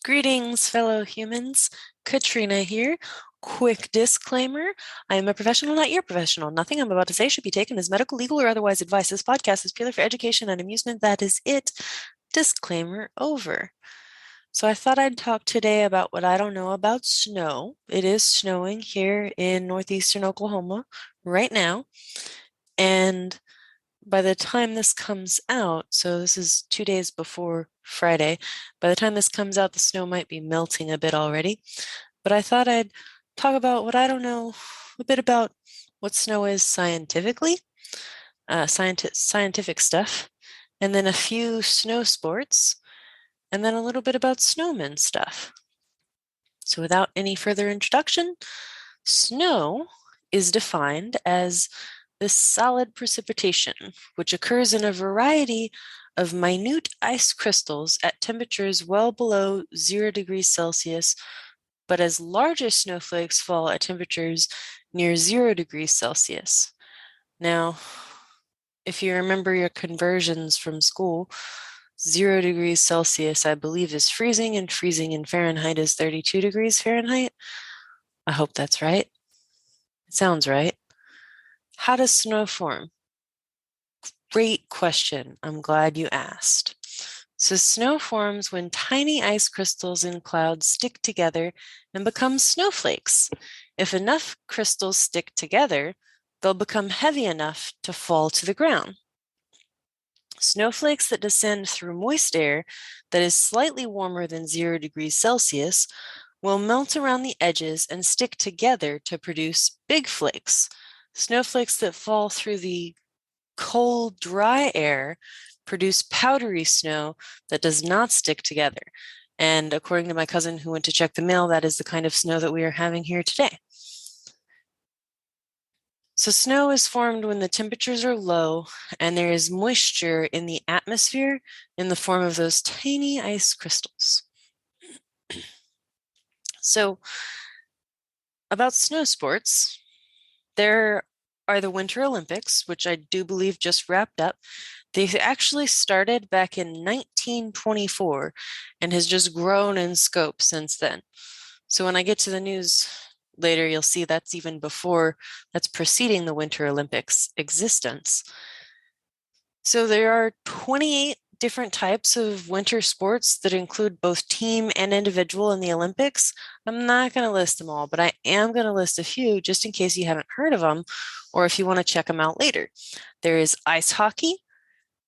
Greetings, fellow humans. Katrina here. Quick disclaimer. I am a professional, not your professional. Nothing I'm about to say should be taken as medical, legal, or otherwise advice. This podcast is purely for education and amusement. That is it. Disclaimer over. So I thought I'd talk today about what I don't know about snow. It is snowing here in northeastern Oklahoma right now. And by the time this comes out, so this is 2 days before Friday, by the time this comes out, the snow might be melting a bit already. But I thought I'd talk about what I don't know, a bit about what snow is scientifically, scientific stuff, and then a few snow sports, and then a little bit about snowmen stuff. So without any further introduction, snow is defined as the solid precipitation, which occurs in a variety of minute ice crystals at temperatures well below 0 degrees Celsius, but as larger snowflakes fall at temperatures near 0 degrees Celsius. Now, if you remember your conversions from school, 0 degrees Celsius, I believe, is freezing, and freezing in Fahrenheit is 32 degrees Fahrenheit. I hope that's right. It sounds right. How does snow form? Great question. I'm glad you asked. So snow forms when tiny ice crystals in clouds stick together and become snowflakes. If enough crystals stick together, they'll become heavy enough to fall to the ground. Snowflakes that descend through moist air that is slightly warmer than 0 degrees Celsius will melt around the edges and stick together to produce big flakes. Snowflakes that fall through the cold, dry air produce powdery snow that does not stick together. And according to my cousin who went to check the mail, that is the kind of snow that we are having here today. So snow is formed when the temperatures are low and there is moisture in the atmosphere in the form of those tiny ice crystals. So about snow sports, there are the Winter Olympics, which I do believe just wrapped up. They actually started back in 1924 and has just grown in scope since then. So when I get to the news later, you'll see that's even before, that's preceding the Winter Olympics existence. So there are 28 different types of winter sports that include both team and individual in the Olympics. I'm not going to list them all, but I am going to list a few just in case you haven't heard of them or if you want to check them out later. There is ice hockey,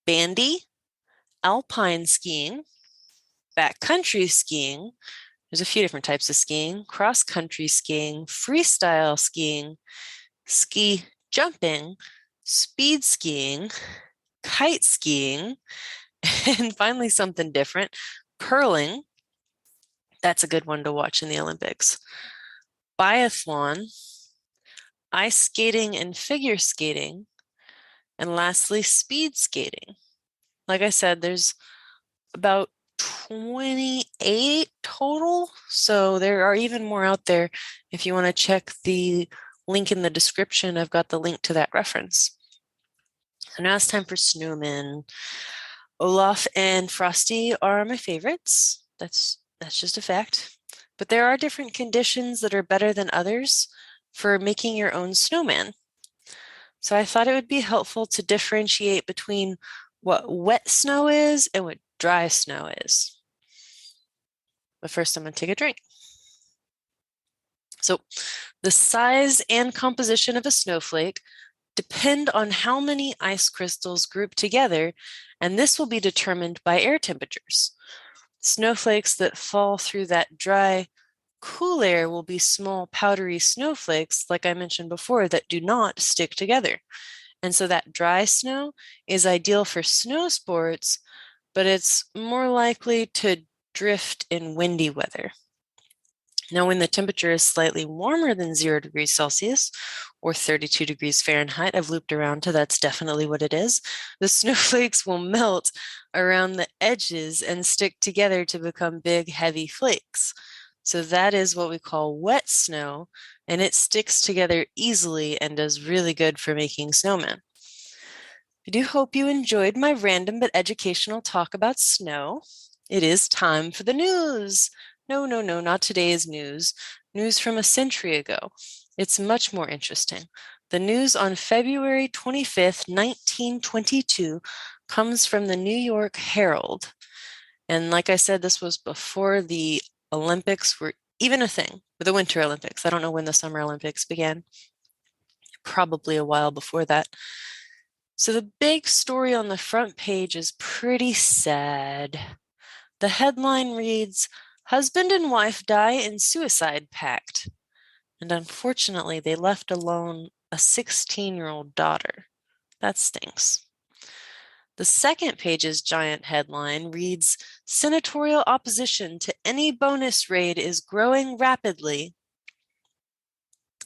bandy, alpine skiing, backcountry skiing. There's a few different types of skiing, cross-country skiing, freestyle skiing, ski jumping, speed skiing, kite skiing, and finally something different, curling. That's a good one to watch in the Olympics. Biathlon, ice skating and figure skating, and lastly, speed skating. Like I said, there's about 28 total. So there are even more out there. If you want to check the link in the description, I've got the link to that reference. So now it's time for snowmen. Olaf and Frosty are my favorites. That's just a fact. But there are different conditions that are better than others for making your own snowman. So I thought it would be helpful to differentiate between what wet snow is and what dry snow is. But first, I'm going to take a drink. So the size and composition of a snowflake depend on how many ice crystals group together, and this will be determined by air temperatures. Snowflakes that fall through that dry, cool air will be small, powdery snowflakes, like I mentioned before, that do not stick together. And so that dry snow is ideal for snow sports, but it's more likely to drift in windy weather. Now, when the temperature is slightly warmer than 0 degrees Celsius or 32 degrees Fahrenheit, I've looped around to that's definitely what it is, the snowflakes will melt around the edges and stick together to become big, heavy flakes. So that is what we call wet snow, and it sticks together easily and does really good for making snowmen. I do hope you enjoyed my random but educational talk about snow. It is time for the news. No, no, no, not today's news. News from a century ago. It's much more interesting. The news on February 25th, 1922, comes from the New York Herald. And like I said, this was before the Olympics were even a thing, the Winter Olympics. I don't know when the Summer Olympics began, probably a while before that. So the big story on the front page is pretty sad. The headline reads, "Husband and wife die in suicide pact." And unfortunately, they left alone a 16-year-old daughter. That stinks. The second page's giant headline reads, "Senatorial opposition to any bonus raid is growing rapidly."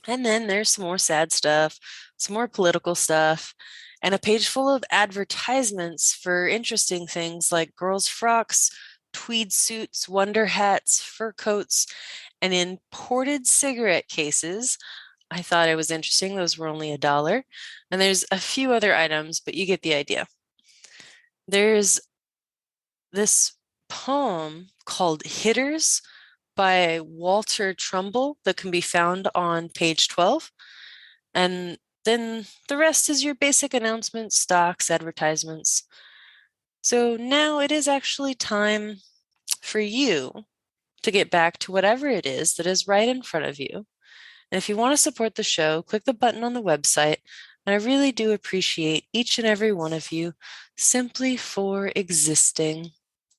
And then there's some more sad stuff, some more political stuff, and a page full of advertisements for interesting things like girls' frocks, tweed suits, wonder hats, fur coats, and imported cigarette cases. I thought it was interesting. Those were only $1. And there's a few other items, but you get the idea. There's this poem called Hitters by Walter Trumbull that can be found on page 12. And then the rest is your basic announcements, stocks, advertisements. So now it is actually time for you to get back to whatever it is that is right in front of you. And if you want to support the show, click the button on the website. And I really do appreciate each and every one of you simply for existing.